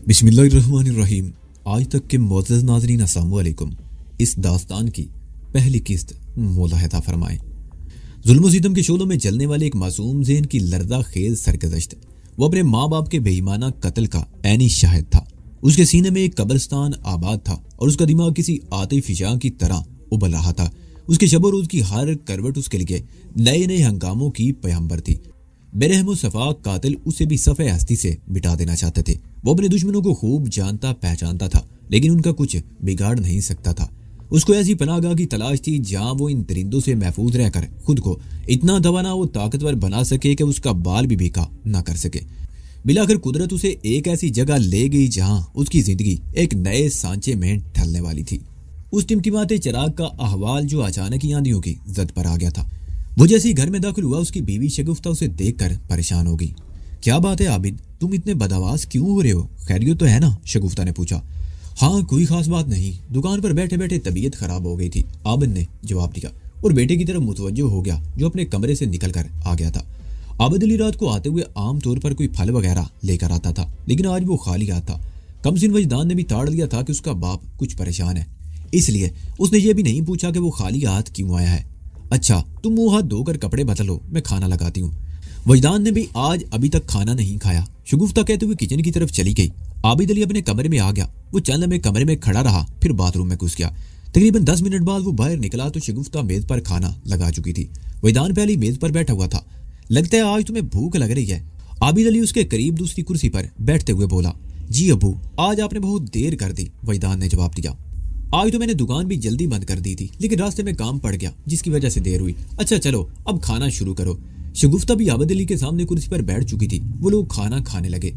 बिस्मिल्लाहिर्रहमानिर्रहीम। आज तक के मोअज़्ज़ज़ नाज़रीन अस्सलाम वालेकुम। इस दास्तान की पहली किस्त मौला अता फरमाए। जुल्म सितम के शोलों में जलने वाले एक मासूम ज़हन की लर्ज़ा खेज सरगज़श्त वो अपने माँ बाप के बेईमाना कत्ल का ऐनी शाहिद था। उसके सीने में एक कब्रिस्तान आबाद था और उसका दिमाग किसी आतिफ़िशा की तरह उबल रहा था। उसके शब रोज़ की हर करवट उसके लिए नए नए हंगामों की पैगंबर थी। बेरहम सफा कातिल उसे भी सफ़े हस्ती से मिटा देना चाहते थे। वो अपने दुश्मनों को खूब जानता पहचानता था, लेकिन उनका कुछ बिगाड़ नहीं सकता था। उसको ऐसी पनाहगाह की तलाश थी जहां वो इन परिंदों से महफूज रहकर खुद को इतना दवाना वो ताकतवर बना सके कि उसका बाल भी भीखा ना कर सके। मिलाकर कुदरत उसे एक ऐसी जगह ले गई जहां उसकी जिंदगी एक नए सांचे में ढलने वाली थी। उस टिमटिमाते चिराग का अहवाल जो अचानक ही आंधियों की जद पर आ गया था। वो जैसे ही घर में दाखिल हुआ, उसकी बीवी शगुफ्ता उसे देखकर परेशान हो गई। क्या बात है आबिद, तुम इतने बदआवाज क्यों हो रहे हो? खैरियत तो है ना? शगुफ्ता ने पूछा। हाँ, कोई खास बात नहीं, दुकान पर बैठे बैठे तबीयत खराब हो गई थी, आबिद ने जवाब दिया और बेटे की तरफ मुतवज्जो हो गया जो अपने कमरे से निकल कर आ गया था। आबिद अली रात को आते हुए आम तौर पर कोई फल वगैरह लेकर आता था, लेकिन आज वो खाली हाथ था। कमसिन वजदान ने भी ताड़ लिया था कि उसका बाप कुछ परेशान है, इसलिए उसने ये भी नहीं पूछा कि वो खाली हाथ क्यों आया है। अच्छा, तुम मुंह हाथ धोकर कपड़े बदलो, मैं खाना लगाती हूँ। वजदान ने भी आज अभी तक खाना नहीं खाया, शगुफ्ता कहते हुए किचन की तरफ चली गई। आबिद अली अपने कमरे में आ गया। वो चंद लम्हे कमरे में खड़ा रहा, फिर बाथरूम में घुस गया। तकरीबन 10 मिनट बाद वो बाहर निकला तो शगुफ्ता मेज पर खाना लगा चुकी थी। वजदान पहले मेज पर बैठा हुआ था। लगता है आज तुम्हें भूख लग रही है। आबिद अली उसके करीब दूसरी कुर्सी पर बैठते हुए बोला। जी अबू, आज आपने बहुत देर कर दी, वजदान ने जवाब दिया। आज तो मैंने दुकान भी जल्दी बंद कर दी थी, लेकिन रास्ते में काम पड़ गया जिसकी वजह से देर हुई। अच्छा चलो अब खाना शुरू करो। शगुफ्ता भी आबिद अली के सामने कुर्सी पर बैठ चुकी थी। वो लोग खाना खाने लगे।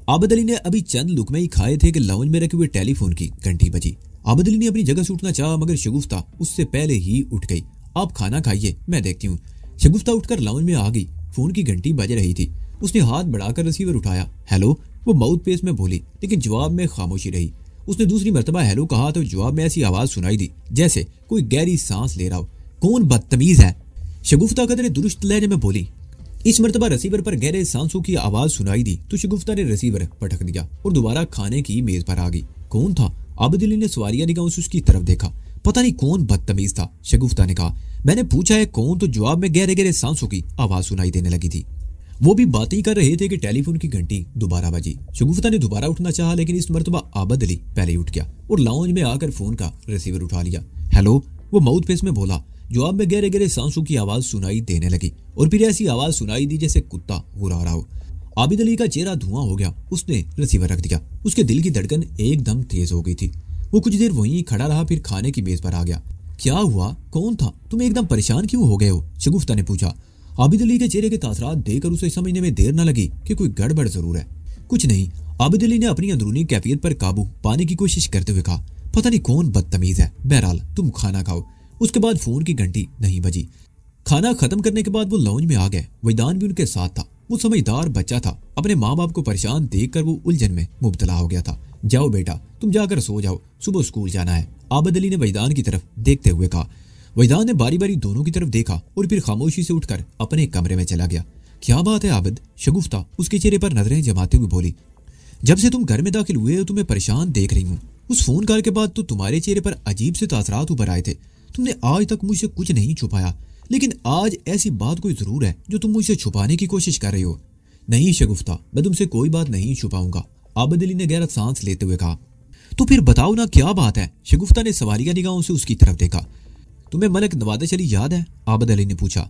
आबिद अली ने अभी चंद लुकमे ही खाए थे कि लाउंज में रखे हुए टेलीफोन की घंटी बजी। आबिद अली ने अपनी जगह से उठना चाहा, मगर शगुफ्ता उससे पहले ही उठ गई। आप खाना खाइए, मैं देखती हूँ। शगुफ्ता उठकर लाउंज में आ गई। फोन की घंटी बज रही थी। उसने हाथ बढ़ाकर रिसीवर उठाया। हेलो, वो माउथ पेस में बोली, लेकिन जवाब में खामोशी रही। उसने दूसरी मर्तबा हेलो कहा तो जवाब में ऐसी आवाज सुनाई दी जैसे कोई गहरी सांस ले रहा हो। कौन बदतमीज है? शगुफ्ता कदरे दुरुस्त लहजे में बोली। इस मर्तबा रिसीवर पर गहरे सांसों की आवाज सुनाई दी तो शगुफ्ता ने रिसीवर पटक दिया और दोबारा खाने की मेज पर आ गई। कौन था? आबिद अली ने सवालिया निगाहों से उसकी तरफ देखा। पता नहीं कौन बदतमीज था, शगुफ्ता ने कहा। मैंने पूछा है कौन, तो जवाब में गहरे गहरे सांसों की आवाज सुनाई देने लगी थी। वो भी बातें कर रहे थे कि टेलीफोन की घंटी दोबारा बजी। शगुफ्ता ने दोबारा उठना चाहा, लेकिन इस मर्तबा आबिद अली पहले ही उठ गया और लाउंज में आकर फोन का रिसीवर उठा लिया। हेलो, वो माउथ पेस में बोला। जवाब में गहरे गहरे सांसों की आवाज सुनाई देने लगी और फिर ऐसी आवाज सुनाई दी जैसे कुत्ता गुर्रा रहा हो। आबिद अली का चेहरा धुआं हो गया। उसने रिसीवर रख दिया। उसके दिल की धड़कन एकदम तेज हो गई थी। वो कुछ देर वहीं खड़ा रहा, फिर खाने की मेज पर आ गया। क्या हुआ? कौन था? तुम एकदम परेशान क्यों हो गए हो? शगुफ्ता ने पूछा। आबिद अली के चेहरे के तासरात देखकर उसे समझने में देर न लगी कि कोई गड़बड़ जरूर है। कुछ नहीं, आबिद अली ने अपनी अंदरूनी कैफियत पर काबू पाने की कोशिश करते हुए कहा। पता नहीं कौन बदतमीज है। बहरहाल तुम खाना खाओ। उसके बाद फोन की घंटी नहीं बजी। खाना खत्म करने के बाद वो लाउंज में आ गए। वजदान भी उनके साथ था। वो समझदार बच्चा था। अपने माँ बाप को परेशान देखकर वो उलझन में मुब्तला हो गया था। जाओ बेटा, तुम जाकर सो जाओ, सुबह स्कूल जाना है, आबिद अली ने वजदान की तरफ देखते हुए कहा। वजदान ने बारी बारी दोनों की तरफ देखा और फिर खामोशी से उठकर अपने कमरे में चला गया। क्या बात है आबिद? शगुफ्ता उसके चेहरे पर नजरें जमाते हुए बोली। जब से तुम घर में दाखिल हुए हो तुम्हें परेशान देख रही हूँ। उस फोन कॉल के बाद तो तुम्हारे चेहरे पर अजीब से तासरात उभर आए थे। तुमने आज तक मुझसे कुछ नहीं छुपाया, लेकिन आज ऐसी बात कोई जरूर है जो तुम मुझसे छुपाने की कोशिश कर रही हो। नहीं शगुफ्ता, मैं तुमसे कोई बात नहीं छुपाऊंगा, आबिद अली ने गहरा सांस लेते हुए कहा। तो फिर बताओ ना क्या बात है? शगुफ्ता ने सवालिया निगाहों से उसकी तरफ देखा। तुम्हें मलिक नवाज़ अली याद है? आबिद अली ने पूछा।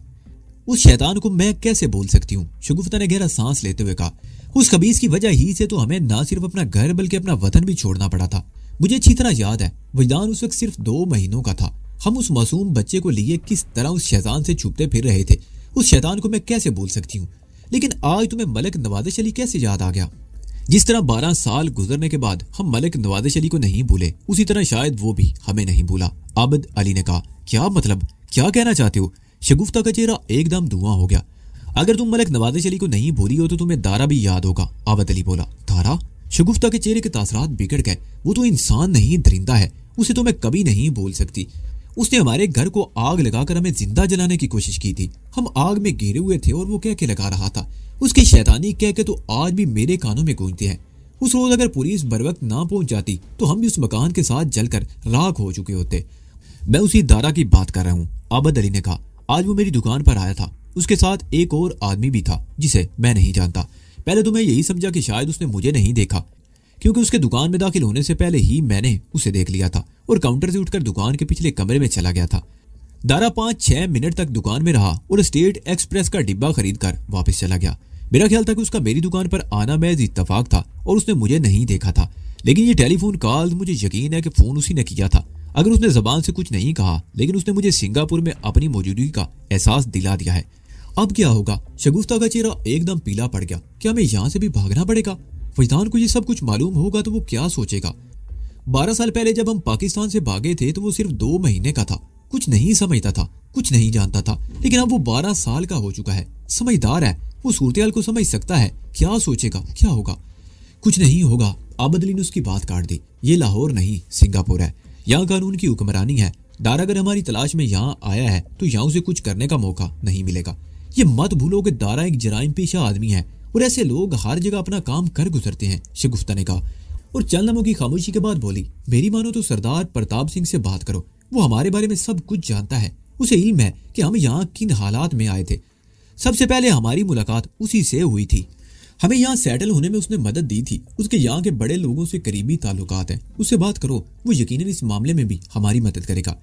उस शैतान को मैं कैसे बोल सकती हूँ? शगुफ्ता ने गहरा सांस लेते हुए कहा। उस खबीस की वजह ही से तो हमें ना सिर्फ अपना घर बल्कि अपना वतन भी छोड़ना पड़ा था। मुझे अच्छी तरह याद है। वजदान उस वक्त सिर्फ 2 महीनों का था। हम उस मासूम बच्चे को लिए किस तरह उस शैतान से छुपते फिर रहे थे। उस शैतान को मैं कैसे बोल सकती हूँ? लेकिन आज तुम्हें मलिक नवाज़ अली कैसे याद आ गया? जिस तरह 12 साल गुजरने के बाद हम मलिक नवाज़ अली को नहीं भूले, उसी तरह शायद वो भी हमें नहीं भूला, आबिद अली ने कहा। क्या मतलब? क्या कहना चाहते हो? शगुफ्ता का चेहरा एकदम धुआं हो गया। अगर तुम मलिक नवाज़ अली को नहीं भूली हो तो तुम्हें दारा भी याद होगा, आबिद अली बोला। दारा? शगुफ्ता के चेहरे के तासरात बिगड़ गए। वो तो इंसान नहीं, दरिंदा है। उसे तो मैं कभी नहीं भूल सकती। उसने हमारे घर को आग लगाकर हमें जिंदा जलाने की कोशिश की थी। हम आग में घिरे हुए थे और वो कह के लगा रहा था। उसकी शैतानी कह के तो आज भी मेरे कानों में गूंजते हैं। उस रोज अगर पुलिस बर वक्त ना पहुंच जाती तो हम भी उस मकान के साथ जलकर राख हो चुके होते। मैं उसी दारा की बात कर रहा हूँ, आबद अली ने कहा। आज वो मेरी दुकान पर आया था। उसके साथ एक और आदमी भी था जिसे मैं नहीं जानता। पहले तो मैं यही समझा कि शायद उसने मुझे नहीं देखा, क्योंकि उसके दुकान में दाखिल होने से पहले ही मैंने उसे देख लिया था और काउंटर से उठकर दुकान के पिछले कमरे में चला गया था। दारा 5-6 मिनट तक दुकान में रहा और स्टेट एक्सप्रेस का डिब्बा खरीद कर वापस चला गया। मेरा ख्याल था कि उसका मेरी दुकान पर आना महज इत्तफाक था और उसने मुझे नहीं देखा था, लेकिन ये टेलीफोन कॉल, मुझे यकीन है कि फोन उसी ने किया था। अगर उसने जबान से कुछ नहीं कहा, लेकिन उसने मुझे सिंगापुर में अपनी मौजूदगी का एहसास दिला दिया है। अब क्या होगा? शगुफ्ता का चेहरा एकदम पीला पड़ गया। क्या हमें यहाँ से भी भागना पड़ेगा? फैजान को ये सब कुछ मालूम होगा तो वो क्या सोचेगा? 12 साल पहले जब हम पाकिस्तान से भागे थे तो वो सिर्फ 2 महीने का था, कुछ नहीं समझता था, कुछ नहीं जानता था, लेकिन अब वो 12 साल का हो चुका है, समझदार है, वो सूरत-ए-हाल को समझ सकता है। क्या सोचेगा? क्या होगा? कुछ नहीं होगा। आबद अली ने उसकी बात काट दी। ये लाहौर नहीं, सिंगापुर है। यहाँ कानून की हुक्मरानी है। दारा अगर हमारी तलाश में यहाँ आया है तो यहाँ उसे कुछ करने का मौका नहीं मिलेगा। ये मत भूलो कि दारा एक जराइम पेशा आदमी है और ऐसे लोग हर जगह अपना काम कर गुजरते हैं, शगुफ्ता ने कहा और चंद लम्हों की खामोशी के बाद बोली, मेरी मानो तो सरदार प्रताप सिंह से बात करो। वो हमारे बारे में सब कुछ जानता है। उसे इल्म है कि हम यहाँ किन हालात में आए थे। सबसे पहले हमारी मुलाकात उसी से हुई थी। हमें यहाँ सेटल होने में उसने मदद दी थी। उसके यहाँ के बड़े लोगों से करीबी ताल्लुकात हैं। उससे बात करो, वो यकीनन इस मामले में भी हमारी मदद करेगा।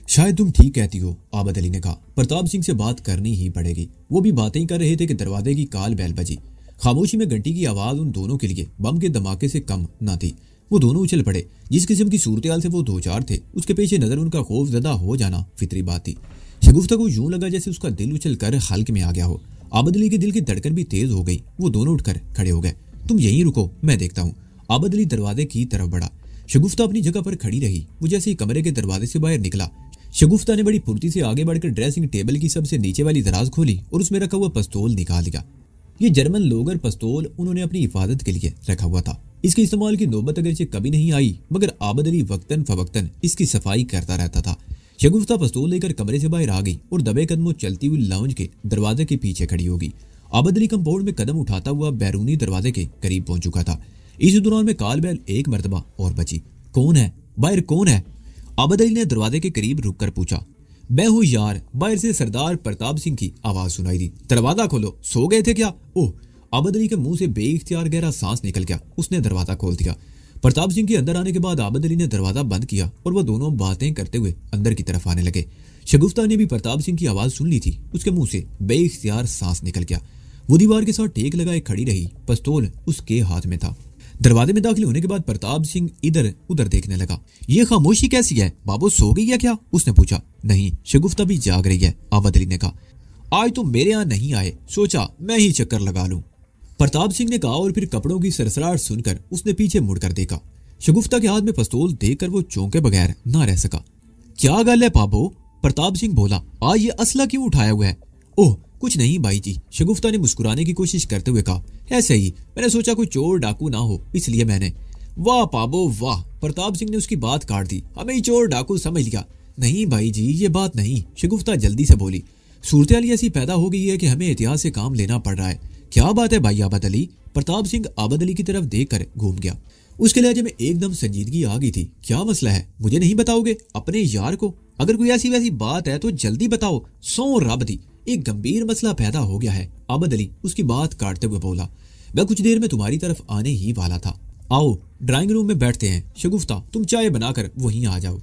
शायद तुम ठीक कहती हो, आबद अली ने कहा। प्रताप सिंह से बात करनी ही पड़ेगी। वो भी बातें ही कर रहे थे कि दरवाजे की काल बैल बजी। खामोशी में घंटी की आवाज उन दोनों के लिए बम के धमाके से कम न थी। वो दोनों उछल पड़े। जिस किस्म की सूरत-ए-हाल से वो दो चार थे, उसके पीछे नजर उनका खौफजदा हो जाना फितरी बात थी। शगुफ्ता को यूं लगा जैसे उसका दिल उछल कर हल्क में आ गया हो। आबद अली के दिल की धड़कन भी तेज हो गई। वो दोनों उठकर खड़े हो गए। तुम यहीं रुको, मैं देखता हूँ। आबद अली दरवाजे की तरफ बढ़ा। शगुफ्ता अपनी जगह पर खड़ी रही। वो जैसे ही कमरे के दरवाजे से बाहर निकला, शगुफ्ता ने बड़ी फुर्ती से आगे बढ़कर ड्रेसिंग टेबल की सबसे नीचे वाली दराज खोली और उसमें रखा हुआ पिस्तौल निकाल लिया। ये जर्मन लोगर पिस्तौल उन्होंने अपनी हिफाजत के लिए रखा हुआ था। इसके इस्तेमाल की नौबत अगरचे कभी नहीं आई, मगर आबद अली वक्तन फवक्तन इसकी सफाई करता रहता था। शगुफ्ता पिस्तौल लेकर कमरे से बाहर आ गई और दबे कदमों चलती हुई लाउंज के दरवाजे के पीछे खड़ी होगी। आबद अली कंपाउंड में कदम उठाता हुआ बैरूनी दरवाजे के करीब पहुंच चुका था। इस दौरान में काल बैल एक मर्तबा और बची। कौन है? बाहर कौन है? आबद अली ने दरवाजे के करीब रुककर पूछा। मैं हूँ यार, बाहर से सरदार प्रताप सिंह की आवाज सुनाई दी। दरवाजा खोलो, सो गए थे क्या? ओह! आबद अली के मुंह से बेइख्तियार गहरा सांस निकल गया। उसने दरवाजा खोल दिया। प्रताप सिंह के अंदर आने के बाद आबद अली ने दरवाजा बंद किया और वह दोनों बातें करते हुए अंदर की तरफ आने लगे। शगुफ्ता ने भी प्रताप सिंह की आवाज सुन ली थी। उसके मुंह से बेइख्तियार सांस निकल गया। वो दीवार के साथ टेक लगाए खड़ी रही। पिस्तौल उसके हाथ में था। दरवाजे में दाखिल होने के बाद प्रताप सिंह इधर उधर देखने लगा। ये खामोशी कैसी है? बाबू सो गई है क्या? उसने पूछा। नहीं, शगुफ्ता भी जाग रही है, आबद अली ने कहा। आज तो मेरे यहाँ नहीं आए, सोचा मैं ही चक्कर लगा लूं, प्रताप सिंह ने कहा और फिर कपड़ों की सरसराहट सुनकर उसने पीछे मुड़कर देखा। शगुफ्ता के हाथ में पिस्तौल देखकर वो चौंके बगैर ना रह सका। क्या गल है पाबो? प्रताप सिंह बोला। आज ये असला क्यों उठाया हुआ है? ओह कुछ नहीं भाई जी, शगुफ्ता ने मुस्कुराने की कोशिश करते हुए कहा। ऐसे ही, मैंने सोचा कोई चोर डाकू ना हो, इसलिए मैंने। वाह पाबो वाह, प्रताप सिंह ने उसकी बात काट दी। हमें ही चोर डाकू समझ लिया। नहीं भाई जी, ये बात नहीं, शगुफ्ता जल्दी से बोली। सूरत-ए-हाल ऐसी पैदा हो गई है कि हमें एहतियात से काम लेना पड़ रहा है। क्या बात है भाई आबद अली? प्रताप सिंह आबद अली की तरफ देखकर घूम गया। उसके लहजे में एकदम संजीदगी आ गई थी। क्या मसला है? मुझे नहीं बताओगे? अपने यार को? अगर कोई ऐसी वैसी बात है तो जल्दी बताओ, सौ रब दी। एक गंभीर मसला पैदा हो गया है। आबद अली उसकी बात काटते हुए बोला। मैं कुछ देर में तुम्हारी तरफ आने ही वाला था। आओ ड्राइंग रूम में बैठते हैं। शगुफ्ता तुम चाय बनाकर वहीं आ जाओ।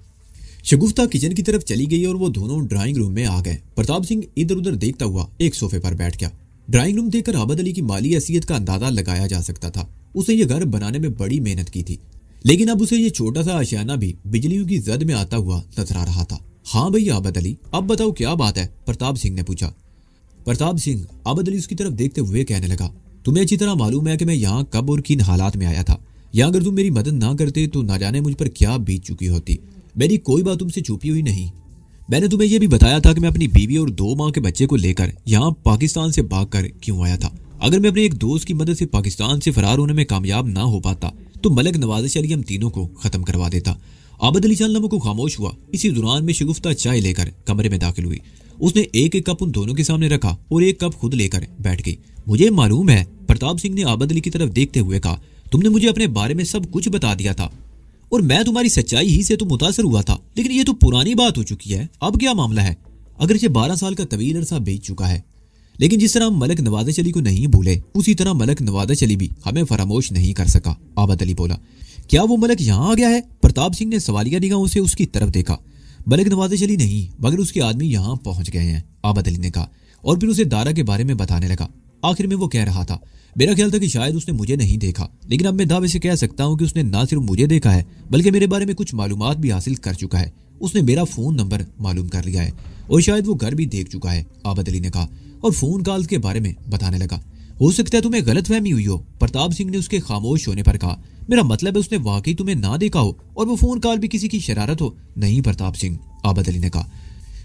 शगुफ्ता किचन की तरफ चली गई और वो दोनों ड्राइंग रूम में आ गए। प्रताप सिंह इधर उधर देखता हुआ एक सोफे पर बैठ गया। ड्राइंग रूम देखकर आबद अली की माली हैसियत का अंदाजा लगाया जा सकता था। उसे ये घर बनाने में बड़ी मेहनत की थी, लेकिन अब उसे ये छोटा सा आशियाना भी बिजलियों की जद में आता हुआ नजर आ रहा था। हाँ भैया आबद अली, अब बताओ क्या बात है? प्रताप सिंह ने पूछा। प्रताप सिंह, आबद अली उसकी तरफ देखते हुए कहने लगा, तुम्हें अच्छी तरह मालूम है कि मैं यहाँ कब और किन हालात में आया था। या अगर तुम मेरी मदद ना करते तो ना जाने मुझ पर क्या बीत चुकी होती। मेरी कोई बात तुमसे छुपी हुई नहीं। मैंने तुम्हें यह भी बताया था कि मैं अपनी बीवी और 2 माह के बच्चे को लेकर यहाँ पाकिस्तान से भागकर क्यों आया था। अगर मैं अपने एक दोस्त की मदद से पाकिस्तान से फरार होने में कामयाब ना हो पाता तो मलिक नवाज़ अली हम तीनों को खत्म करवा देता। आबद अली चंद लम्हों को खामोश हुआ। इसी दौरान में शगुफ्ता चाय लेकर कमरे में दाखिल हुई। उसने एक एक कप उन दोनों के सामने रखा और एक कप खुद लेकर बैठ गई। मुझे मालूम है, प्रताप सिंह ने आबद अली की तरफ देखते हुए कहा, तुमने मुझे अपने बारे में सब कुछ बता दिया था और मैं तुम्हारी सच्चाई ही से तो मुतासर हुआ था, लेकिन ये तो पुरानी बात हो चुकी है। अब क्या मामला है? अगरचे 12 साल का तवील अरसा बीत चुका है, लेकिन जिस तरह हम मलक नवाज़ अली को नहीं भूले, उसी तरह मलक नवाज़ अली भी हमें फरामोश नहीं कर सका। आबद अली बोला, क्या वो मलक यहाँ आ गया है? प्रताप सिंह ने सवालिया निगाहों से उसकी तरफ देखा। मलक नवाज़ अली नहीं, मगर उसके आदमी यहाँ पहुंच गए हैं, आबद अली ने कहा, और फिर उसे दारा के बारे में बताने लगा। आखिर में वो कह रहा था, मेरा ख्याल था कि शायद उसने मुझे नहीं देखा, लेकिन अब मैं दावे से कह सकता हूँ कि उसने ना सिर्फ मुझे देखा है बल्कि मेरे बारे में कुछ मालूमात भी हासिल कर चुका है। उसने मेरा फोन नंबर मालूम कर लिया है और शायद वो घर भी देख चुका है, आबद अली ने कहा, और फोन कॉल के बारे में बताने लगा। हो सकता है तुम्हें गलतफहमी हुई हो, प्रताप सिंह ने उसके खामोश होने पर कहा। मेरा मतलब है उसने वाकई तुम्हें ना देखा हो और वो फोन कॉल भी किसी की शरारत हो। नहीं प्रताप सिंह, आबद अली ने कहा,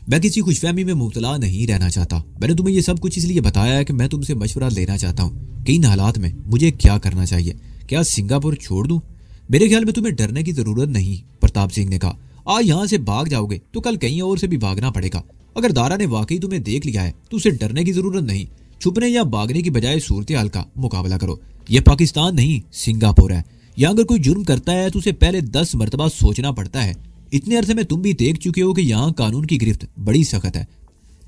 मैं किसी खुशफहमी में मुब्तला नहीं रहना चाहता। मैंने तुम्हें ये सब कुछ इसलिए बताया है कि मैं तुमसे मशवरा लेना चाहता हूँ कि इन हालात में मुझे क्या करना चाहिए। क्या सिंगापुर छोड़ दूं? मेरे ख्याल में तुम्हें डरने की जरूरत नहीं, प्रताप सिंह ने कहा। आज यहाँ से भाग जाओगे तो कल कहीं और से भी भागना पड़ेगा। अगर दारा ने वाकई तुम्हें देख लिया है तो उसे डरने की जरूरत नहीं। छुपने या भागने की बजाय सूरत हाल का मुकाबला करो। यह पाकिस्तान नहीं, सिंगापुर है। यहाँ अगर कोई जुर्म करता है तो उसे पहले 10 मरतबा सोचना पड़ता है। इतने अरसे में तुम भी देख चुके हो कि यहाँ कानून की गिरफ्त बड़ी सख्त है।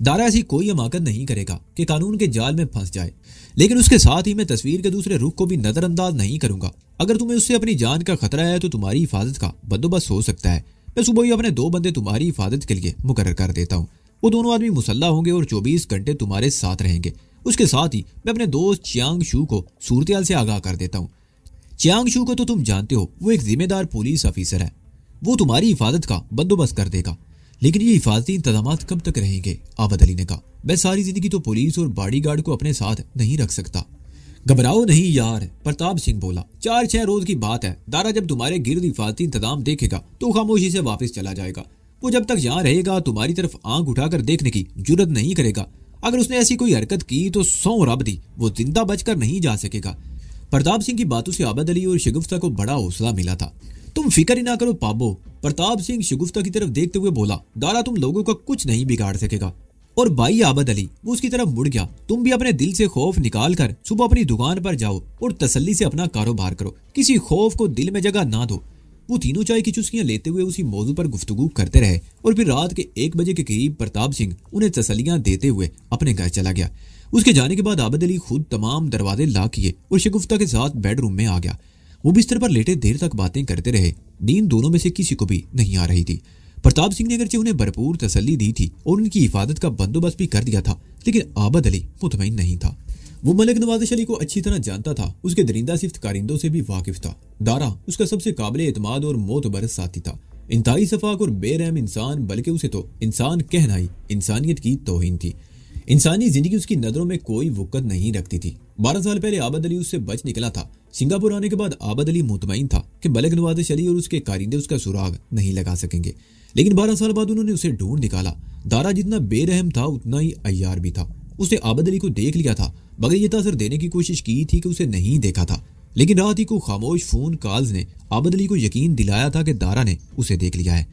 दारा ऐसी कोई हमाकत नहीं करेगा कि कानून के जाल में फंस जाए, लेकिन उसके साथ ही मैं तस्वीर के दूसरे रुख को भी नजरअंदाज नहीं करूंगा। अगर तुम्हें उससे अपनी जान का खतरा है तो तुम्हारी हिफाजत का बंदोबस्त हो सकता है। मैं सुबह ही अपने 2 बंदे तुम्हारी हिफाजत के लिए मुकर्रर कर देता हूँ। वो दोनों आदमी मुसल्ला होंगे और 24 घंटे तुम्हारे साथ रहेंगे। उसके साथ ही मैं अपने दोस्त चियांग शू को सूरत से आगाह कर देता हूँ। चियांग शू को तो तुम जानते हो, वो एक जिम्मेदार पुलिस ऑफिसर है। वो तुम्हारी हिफाजत का बंदोबस्त कर देगा। लेकिन ये हिफाजती इंतजाम कब तक रहेंगे? आबद अली ने कहा, मैं सारी जिंदगी तो पुलिस और बॉडीगार्ड को अपने साथ नहीं रख सकता। घबराओ नहीं यार, प्रताप सिंह बोला, 4-6 रोज की बात है। दारा जब तुम्हारे गिर्द हिफाजती इंतजाम देखेगा तो खामोशी से वापस चला जाएगा। वो जब तक यहाँ रहेगा तुम्हारी तरफ आंख उठाकर देखने की जुर्रत नहीं करेगा। अगर उसने ऐसी कोई हरकत की तो 100 रब दी वो जिंदा बचकर नहीं जा सकेगा। प्रताप सिंह की बातों से आबद अली और शगुफ्ता को बड़ा हौसला मिला था। तुम फिक्र ही ना करो पाबो, प्रताप सिंह शगुफ्ता की तरफ देखते हुए बोला, दारा तुम लोगों का कुछ नहीं बिगाड़ सकेगा। और भाई आबद अली वो उसकी तरफ मुड़ गया। तुम भी अपने दिल से खौफ निकाल कर सुबह अपनी दुकान पर जाओ और तसल्ली से अपना कारोबार करो। किसी खौफ को दिल में जगह ना दो। वो तीनों चाय की चुस्कियां लेते हुए उसी मौजू पर गुफ्तगू करते रहे और फिर रात के 1 बजे के करीब प्रताप सिंह उन्हें तसल्लियां देते हुए अपने घर चला गया। उसके जाने के बाद आबद अली खुद तमाम दरवाजे लॉक किए और शगुफ्ता के साथ बेडरूम में आ गया। वो बिस्तर पर लेटे देर तक बातें करते रहे। नींद दोनों में से किसी को भी नहीं आ रही थी। प्रताप सिंह ने अगरचे उन्हें भरपूर तसल्ली दी थी और उनकी हिफाजत का बंदोबस्त भी कर दिया था, लेकिन आबद अली मुतमईन नहीं था। वो मलिक नवाज अली को अच्छी तरह जानता था। उसके दरिंदा सिफ्त कारिंदों से भी वाकिफ था। दारा उसका सबसे काबिल एतमाद और मोतबर साथी था। इंतहाई सफाक और बेरहम इंसान, बल्कि उसे तो इंसान कहना ही इंसानियत की तौहीन थी। इंसानी जिंदगी उसकी नजरों में कोई वक़्त नहीं रखती थी। 12 साल पहले आबद अली उससे बच निकला था। सिंगापुर आने के बाद आबद अली मुतमईन था कि मलिक नवाज अली और उसके कारिंदे उसका सुराग नहीं लगा सकेंगे, लेकिन 12 साल बाद उन्होंने उसे ढूंढ निकाला। दारा जितना बेरहम था उतना ही अय्यार भी था। उसने आबद अली को देख लिया था, मगर ये तासर देने की कोशिश की थी कि उसे नहीं देखा था। लेकिन रात ही को खामोश फोन कॉल्स ने आबद अली को यकीन दिलाया था कि दारा ने उसे देख लिया है।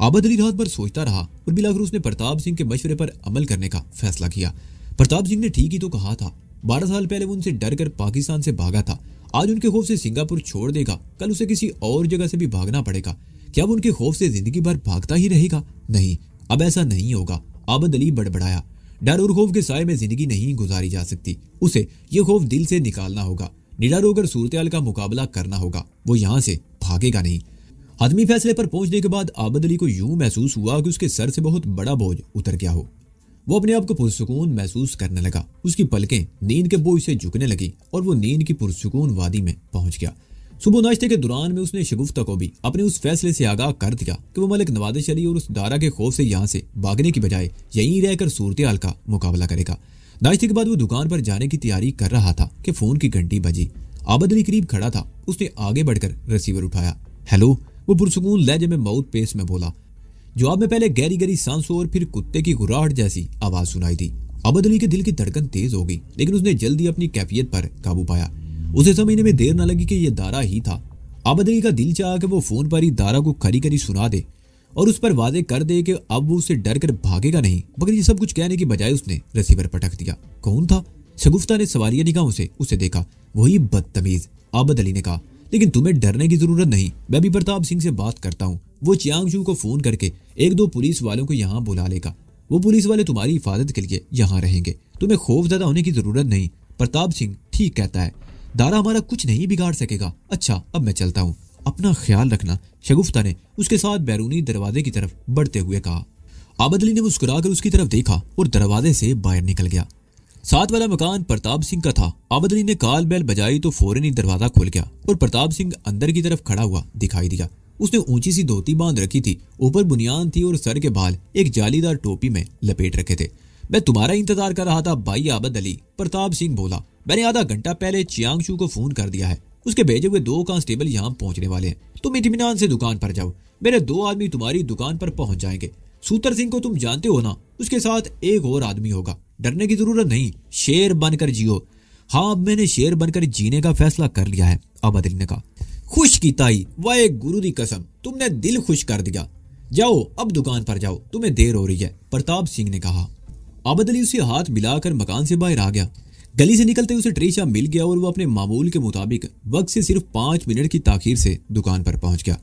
आबद अली रात भर सोचता रहा और बिलाखिर उसने प्रताप सिंह के मशवरे पर अमल करने का फैसला किया। प्रताप सिंह ने ठीक ही तो कहा था। 12 साल पहले वो उनसे डर कर पाकिस्तान से भागा था। आज उनके खौफ से सिंगापुर छोड़ देगा, कल उसे किसी और जगह से भी भागना पड़ेगा। क्या वो उनके खौफ से जिंदगी भर भागता ही रहेगा? नहीं, अब ऐसा नहीं होगा। आबद अली बड़बड़ाया। डर और खौफ के साए में जिंदगी नहीं गुजारी जा सकती। उसे ये खौफ दिल से निकालना होगा। निडर होकर सूरत-ए-हाल का मुकाबला करना होगा। वो यहाँ से भागेगा नहीं। हतमी फैसले पर पहुंचने के बाद आबद अली को यूं महसूस हुआ कि उसके सर से बहुत बड़ा बोझ उतर गया हो। वो अपने आप को पुरसुकून महसूस करने लगा। उसकी पलकें नींद के बोझ से झुकने लगी और वो नींद की पुरसुकून वादी में पहुंच गया। सुबह नाश्ते के दौरान में उसने शगुफ्ता को भी अपने उस फैसले से आगाह कर दिया कि वो मलिक नवाज अली और उस दारा के खौफ से यहाँ से भागने की बजाय यहीं रहकर सूरत-ए-हाल का मुकाबला करेगा। नाश्ते के बाद वो दुकान पर जाने की तैयारी कर रहा था कि फोन की घंटी बजी। आबद अली करीब खड़ा था। उसने आगे बढ़कर रिसीवर उठाया। हेलो, वो पुरसुकून लहजे में माउथ पेस में बोला। जवाब में पहले गहरी गहरी सांसों और फिर कुत्ते की गुर्राहट जैसी आवाज सुनाई दी। आबद अली के दिल की धड़कन तेज हो गई, लेकिन उसने जल्दी अपनी कैफियत पर काबू पाया। उसे समझने में देर न लगी कि यह दारा ही था। आबद अली का दिल चाहा कि वो फोन पर ही दारा को खरी खरी सुना दे और उस पर वादे कर दे कि अब वो उसे डर कर भागेगा नहीं, मगर ये सब कुछ कहने की बजाय उसने रिसीवर पटक दिया। कौन था? शगुफ्ता ने सवालिया निगाहों से उसे देखा। वही बदतमीज आबद अली ने कहा। लेकिन तुम्हें डरने की जरूरत नहीं, मैं भी प्रताप सिंह से बात करता हूँ। वो चियांगशू को फोन करके 1-2 पुलिस वालों को यहाँ बुला लेगा। वो पुलिस वाले तुम्हारी हिफाजत के लिए यहाँ रहेंगे। तुम्हें खौफजदा होने की जरूरत नहीं। प्रताप सिंह ठीक कहता है, दारा हमारा कुछ नहीं बिगाड़ सकेगा। अच्छा, अब मैं चलता हूँ, अपना ख्याल रखना, शगुफ्ता ने उसके साथ बैरूनी दरवाजे की तरफ बढ़ते हुए कहा। आबद अली ने मुस्कुराकर उसकी तरफ देखा और दरवाजे से बाहर निकल गया। साथ वाला मकान प्रताप सिंह का था। आबद अली ने काल बैल बजाई तो फौरन ही दरवाजा खुल गया और प्रताप सिंह अंदर की तरफ खड़ा हुआ दिखाई दिया। उसने ऊंची सी धोती बांध रखी थी, ऊपर बुनियान थी और सर के बाल एक जालीदार टोपी में लपेट रखे थे। मैं तुम्हारा इंतजार कर रहा था भाई आबद अली, प्रताप सिंह बोला। मैंने आधा घंटा पहले चियांगशू को फोन कर दिया है। उसके भेजे हुए 2 कांस्टेबल यहाँ पहुंचने वाले हैं। तुम इत्मीनान से दुकान पर जाओ, मेरे 2 आदमी तुम्हारी दुकान पर पहुंच जाएंगे। सूतर सिंह को तुम जानते हो ना, उसके साथ एक और आदमी होगा। डरने की जरूरत नहीं, शेर बनकर जियो। हाँ, अब मैंने शेर बनकर जीने का फैसला कर लिया है, आबद अली ने कहा। खुश की ताई, वाह गुरु दी कसम, तुमने दिल खुश कर दिया। जाओ अब दुकान पर जाओ, तुम्हें देर हो रही है, प्रताप सिंह ने कहा। आबद अली उसे हाथ मिलाकर मकान से बाहर आ गया। गली से निकलते उसे ट्रेशा मिल गया और वो अपने मामूल के मुताबिक वक्त से सिर्फ 5 मिनट की ताखीर से दुकान पर पहुंच गया।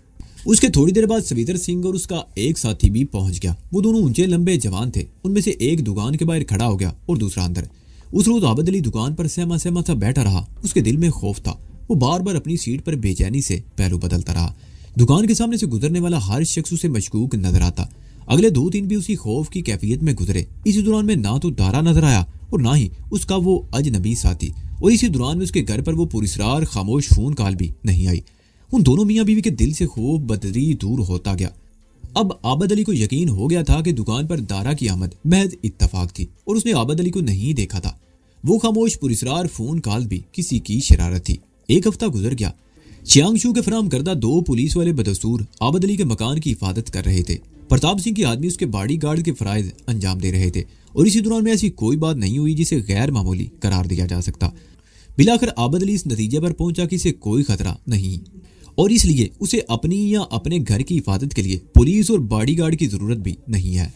उसके थोड़ी देर बाद सवितर सिंह और उसका एक साथी भी पहुंच गया। वो दोनों ऊंचे लंबे जवान थे। उनमें से एक दुकान के बाहर खड़ा हो गया और दूसरा अंदर। उस रोज आबद अली दुकान पर सहमा सहमा सा बैठा रहा। उसके दिल में खौफ था। वो बार बार अपनी सीट पर बेचैनी से पहलू बदलता रहा। दुकान के सामने से गुजरने वाला हर शख्स उसे मशकूक नजर आता। अगले 2 दिन भी उसी खौफ की कैफियत में गुजरे। इसी दौरान में ना तो दारा नजर आया और ना ही उसका वो अजनबी साथी। और इसी दौरान में उसके घर पर वो पुरस्रार खामोश फोन कॉल भी नहीं आई। उन दोनों मियाँ बीवी के दिल से खौफ बदरी दूर होता गया। अब आबद अली को यकीन हो गया था कि दुकान पर दारा की आमद महज इत्तफाक थी और उसने आबद अली को नहीं देखा था। वो खामोश पुरस्रार फोन कॉल भी किसी की शरारत थी। 1 हफ्ता गुजर गया। चियांगशू के फराम करदा 2 पुलिस वाले बदस्तूर आबद अली के मकान की हिफाजत कर रहे थे। प्रताप सिंह के आदमी उसके बॉडी गार्ड के फराइज अंजाम दे रहे थे और इसी दौरान में ऐसी कोई बात नहीं हुई जिसे गैर मामूली करार दिया जा सकता। बिलाखिर आबद अली इस नतीजे पर पहुंचा कि इसे कोई खतरा नहीं और इसलिए उसे अपनी या अपने घर की हिफाजत के लिए पुलिस और बॉडीगार्ड की जरूरत भी नहीं है।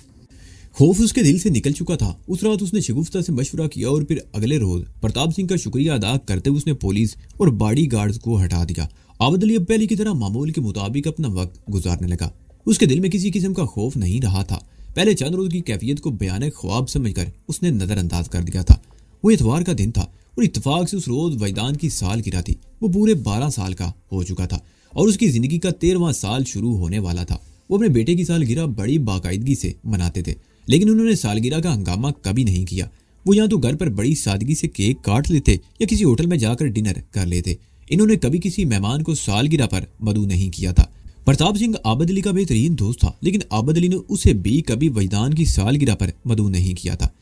खौफ उसके दिल से निकल चुका था। उस रात उसने शगुफ्ता से मशवरा किया और फिर अगले रोज प्रताप सिंह का शुक्रिया अदा करते हुए उसने पुलिस और बॉडीगार्ड्स को हटा दिया। आबद अली अब पहले की तरह मामूल के मुताबिक अपना वक्त गुजारने लगा। उसके दिल में किसी किस्म का खौफ नहीं रहा था। पहले चंद रोज की कैफियत को बयान ख्वाब समझकर उसने नजरअंदाज कर दिया था। वो इतवार का दिन था और इत्तेफाक से उस रोज वैदान की सालगिरह थी। वो पूरे 12 साल का हो चुका था और उसकी जिंदगी का 13वां साल शुरू होने वाला था। वो अपने बेटे की सालगिरह बड़ी बाकायदगी से मनाते थे, लेकिन उन्होंने सालगिरह का हंगामा कभी नहीं किया। वो या तो घर पर बड़ी सादगी से केक काट लेते या किसी होटल में जाकर डिनर कर लेते। इन्होंने कभी किसी मेहमान को सालगिरह पर मदऊ नहीं किया था। प्रताप सिंह आबद अली का बेहतरीन दोस्त था, लेकिन आबद अली ने उसे भी कभी वैदान की सालगिरह पर मदऊ नहीं किया था।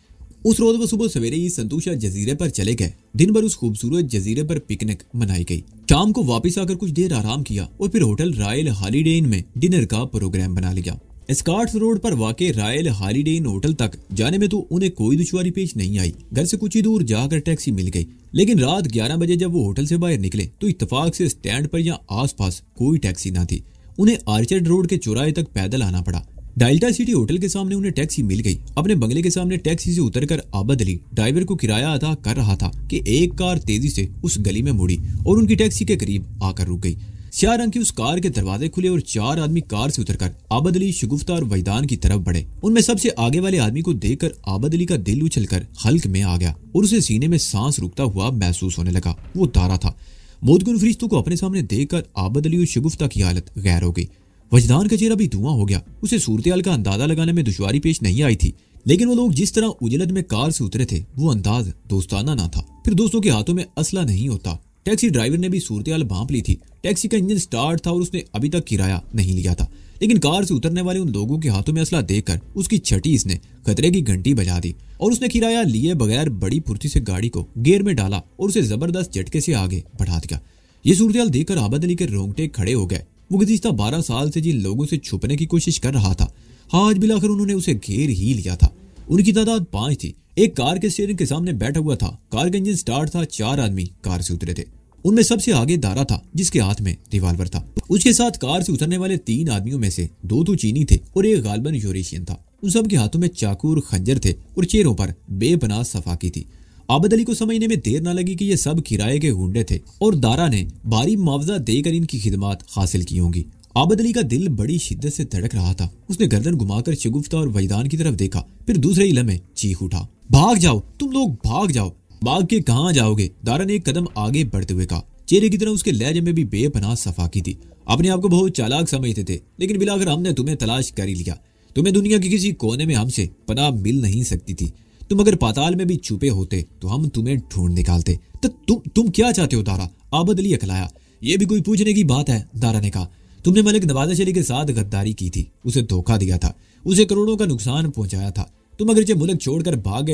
उस रोज वो सुबह सवेरे ही संतोषा जजीरे पर चले गए। दिन भर उस खूबसूरत जजीरे पर पिकनिक मनाई गई। शाम को वापस आकर कुछ देर आराम किया और फिर होटल रॉयल हॉलीडे इन में डिनर का प्रोग्राम बना लिया। स्कॉट्स रोड पर वाक़े रॉयल हॉलीडे इन होटल तक जाने में तो उन्हें कोई दुश्वारी पेश नहीं आई। घर से कुछ ही दूर जाकर टैक्सी मिल गई, लेकिन रात 11 बजे जब वो होटल से बाहर निकले तो इत्तेफाक से स्टैंड पर या आसपास कोई टैक्सी ना थी। उन्हें आर्चर्ड रोड के चौराहे तक पैदल आना पड़ा। डायल्टा सिटी होटल के सामने उन्हें टैक्सी मिल गई। अपने बंगले के सामने टैक्सी से उतरकर आबद अली ड्राइवर को किराया अदा कर रहा था कि एक कार तेजी से उस गली में मुड़ी और उनकी टैक्सी के करीब आकर रुक गई। स्याह रंग की उस कार के दरवाजे खुले और 4 आदमी कार से उतरकर आबद अली, शगुफ्ता और वैदान की तरफ बढ़े। उनमें सबसे आगे वाले आदमी को देखकर आबद अली का दिल उछलकर हल्क में आ गया और उसे सीने में सांस रुकता हुआ महसूस होने लगा। वो दारा था। मौतगुन फरिश्तों को अपने सामने देखकर आबद अली और शगुफ्ता की हालत गैर हो गई। वजदान का चेहरा भी धुआं हो गया। उसे सूरत-ए-हाल का अंदाजा लगाने में दुश्वारी पेश नहीं आई थी, लेकिन वो लोग जिस तरह उजलत में कार से उतरे थे वो अंदाज दोस्ताना ना था। फिर दोस्तों के हाथों में असला नहीं होता। टैक्सी ड्राइवर ने भी सूरत-ए-हाल भांप ली थी। टैक्सी का इंजन स्टार्ट था और उसने अभी तक किराया नहीं लिया था, लेकिन कार से उतरने वाले उन लोगों के हाथों में असला देखकर उसकी छठी इसने खतरे की घंटी बजा दी और उसने किराया लिए बगैर बड़ी फुर्ती से गाड़ी को गियर में डाला और उसे जबरदस्त झटके से आगे बढ़ा दिया। ये सूरत-ए-हाल देखकर आबद अली के रोंगटे खड़े हो गए। वो गुज़िश्ता 12 साल से जिन लोगों से छुपने की कोशिश कर रहा था, आज बिलाखिर उन्होंने उसे घेर ही लिया था। उनकी तादाद 5 थी। एक कार के स्टीयरिंग के सामने बैठा हुआ था। कार का इंजन स्टार्ट था। 4 आदमी कार से उतरे थे। उनमें सबसे आगे दारा था जिसके हाथ में रिवाल्वर था। उसके साथ कार से उतरने वाले 3 आदमियों में से 2 तो चीनी थे और एक गालबन यूरेशियन था। उन सब के हाथों में चाकू और खंजर थे और चेहरों पर बेपनाह सफाकी थी। आबद अली को समझने में देर न लगी कि ये सब किराए के गुंडे थे और दारा ने भारी मुआवजा देकर इनकी खिदमत हासिल की होंगी। आबद अली का दिल बड़ी शिद्दत से धड़क रहा था। उसने गर्दन घुमाकर शगुफ्ता और वहीदान की तरफ देखा, फिर दूसरे ही लम्हे चीख उठा, भाग जाओ तुम लोग, भाग जाओ। भाग के कहाँ जाओगे? दारा ने एक कदम आगे बढ़ते हुए कहा। चेहरे की तरह उसके लहजे में भी बेपनाह सफाकी थी। अपने आप को बहुत चालाक समझते थे, लेकिन मिलाकर हमने तुम्हें तलाश कर ही लिया। तुम्हें दुनिया के किसी कोने में हमसे पनाह मिल नहीं सकती थी। तुम अगर पाताल में भी छुपे होते तो हम तुम्हें ढूंढ निकालते। तो तुम क्या चाहते हो दारा? आबद अली अखलाया। ये भी कोई पूछने की बात है? दारा ने कहा। तुमने मलिक नवाज अली के साथ गद्दारी की थी, उसे धोखा दिया था, उसे करोड़ों का नुकसान पहुंचाया था। तुम अगर मुल्क छोड़कर भाग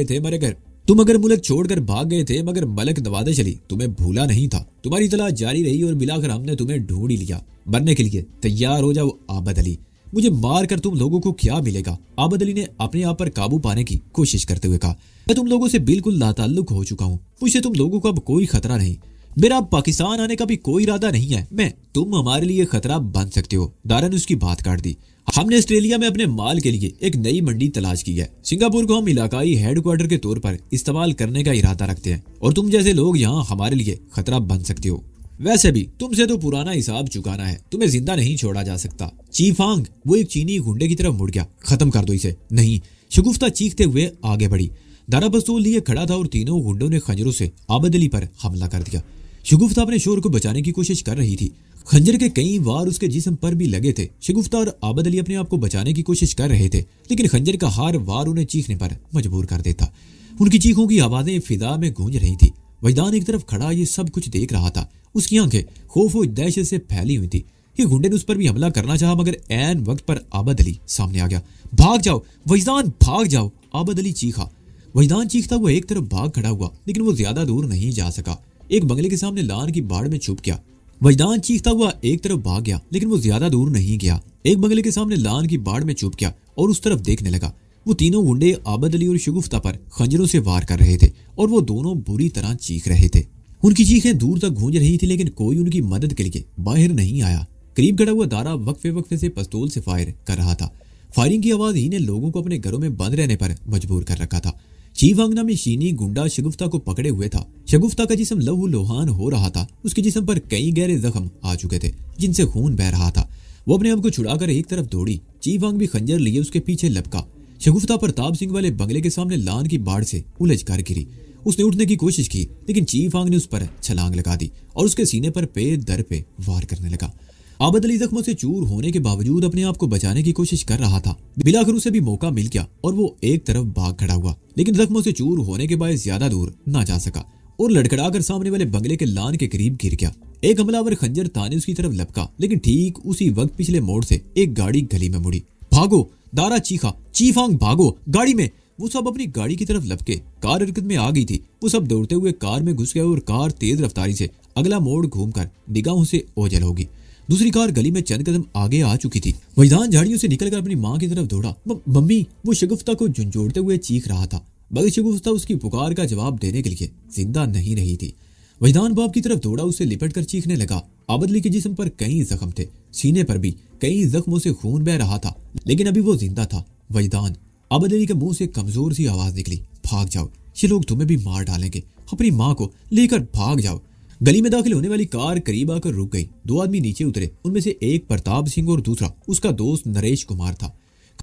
गए थे मगर मलिक नवाज अली तुम्हें भूला नहीं था। तुम्हारी तलाश जारी रही और मिलाकर हमने तुम्हें ढूंढ ही लिया। मरने के लिए तैयार हो जाओ आबद अली। मुझे मार कर तुम लोगों को क्या मिलेगा? आबद अली ने अपने आप पर काबू पाने की कोशिश करते हुए कहा। मैं तुम लोगों से बिल्कुल लाताल्लुक हो चुका हूँ। मुझसे तुम लोगों को अब कोई खतरा नहीं। मेरा पाकिस्तान आने का भी कोई इरादा नहीं है। तुम हमारे लिए खतरा बन सकते हो। दारा ने उसकी बात काट दी। हमने ऑस्ट्रेलिया में अपने माल के लिए एक नई मंडी तलाश की है। सिंगापुर को हम इलाकाई हेडक्वार्टर के तौर पर इस्तेमाल करने का इरादा रखते हैं और तुम जैसे लोग यहाँ हमारे लिए खतरा बन सकते हो। वैसे भी तुमसे तो पुराना हिसाब चुकाना है, तुम्हें जिंदा नहीं छोड़ा जा सकता। चीफांग, वो एक चीनी गुंडे की तरफ मुड़ गया। खत्म कर दो इसे। नहीं, शगुफ्ता चीखते हुए आगे बढ़ी। दारा पिस्तौल लिए खड़ा था और तीनों गुंडों ने खंजरों से आबद अली पर हमला कर दिया। शगुफ्ता अपने शोर को बचाने की कोशिश कर रही थी। खंजर के कई वार उसके जिस्म पर भी लगे थे। शगुफ्ता और आबद अली अपने आप को बचाने की कोशिश कर रहे थे, लेकिन खंजर का हर वार उन्हें चीखने पर मजबूर कर देता। उनकी चीखों की आवाजें फिजा में गूंज रही थी। वहीदान एक तरफ खड़ा ये सब कुछ देख रहा था। उसकी आंखें खौफ और दहशत से फैली हुई थी। ये गुंडे ने उस पर भी हमला करना चाहा, मगर ऐन वक्त पर आबद अली सामने आ गया। भाग जाओ वहीदान, भाग जाओ, आबद अली चीखा। वहीदान चीखता हुआ एक तरफ भाग खड़ा हुआ, लेकिन वो ज्यादा दूर नहीं जा सका। एक बंगले के सामने लान की बाड़ में छुप गया। वहीदान चीखता हुआ एक तरफ भाग गया, लेकिन वो ज्यादा दूर नहीं गया। एक बंगले के सामने लान की बाड़ में छुप गया और उस तरफ देखने लगा। वो तीनों गुंडे आबद अली और शगुफ्ता पर खंजरों से वार कर रहे थे और वो दोनों बुरी तरह चीख रहे थे। उनकी चीखें दूर तक गूंज रही थी, लेकिन कोई उनकी मदद के लिए बाहर नहीं आया। करीब खड़ा हुआ दारा वक्फे वक्फे से पिस्तौल से फायर कर रहा था। फायरिंग की आवाज ही ने लोगों को अपने घरों में बंद रहने पर मजबूर कर रखा था। चीफांगना में शीनी गुंडा शगुफ्ता को पकड़े हुए था। शगुफ्ता का जिस्म लहू लोहान हो रहा था। उसके जिस्म पर कई गहरे जख्म आ चुके थे, जिनसे खून बह रहा था। वो अपने आप को छुड़ाकर एक तरफ दौड़ी। चीफांग भी खंजर लिए उसके पीछे लपका। शगुफ्ता प्रताप सिंह वाले बंगले के सामने लान की बाढ़ से उलझ कर गिरी। उसने उठने की कोशिश की, लेकिन चीफांग ने उस पर छलांग लगा दी और उसके सीने पर पे दर पे वार करने लगा। आबद अली जख्मों से चूर होने के बावजूद अपने आप को बचाने की कोशिश कर रहा था। बिलाखिर उसे भी मौका मिल गया और वो एक तरफ भाग खड़ा हुआ, लेकिन जख्मों से चूर होने के बाद ज्यादा दूर ना जा सका और लड़खड़ाकर सामने वाले बंगले के लान के करीब गिर गया। एक हमलावर खंजर ताने उसकी तरफ लपका, लेकिन ठीक उसी वक्त पिछले मोड़ से एक गाड़ी गली में मुड़ी। भागो, दारा चीखा। चीफांग भागो, गाड़ी में। वो सब अपनी गाड़ी की तरफ लपके। कार हरकत में आ गई थी। वो सब दौड़ते हुए कार में घुस गए और कार तेज रफ्तारी से अगला मोड़ घूमकर निगाहों से ओझल होगी। दूसरी कार गली में चंद कदम आगे आ चुकी थी। वहीदान झाड़ियों से निकलकर अपनी माँ की तरफ दौड़ा। मम्मी, वो शगुफ्ता को झुंझोड़ते हुए चीख रहा था, मगर शगुफ्ता उसकी पुकार का जवाब देने के लिए जिंदा नहीं रही थी। वहीदान बाप की तरफ दौड़ा, उससे लिपट कर चीखने लगा। आबद अली के जिस्म पर कई जख्म थे, सीने पर भी कई जख्मों से खून बह रहा था, लेकिन अभी वो जिंदा था। वहीदान, आबद अली के मुंह से कमजोर सी आवाज निकली, भाग जाओ, ये लोग तुम्हें भी मार डालेंगे। अपनी माँ को लेकर भाग जाओ। गली में दाखिल होने वाली कार करीब आकर रुक गई। दो आदमी नीचे उतरे। उनमें से एक प्रताप सिंह और दूसरा उसका दोस्त नरेश कुमार था।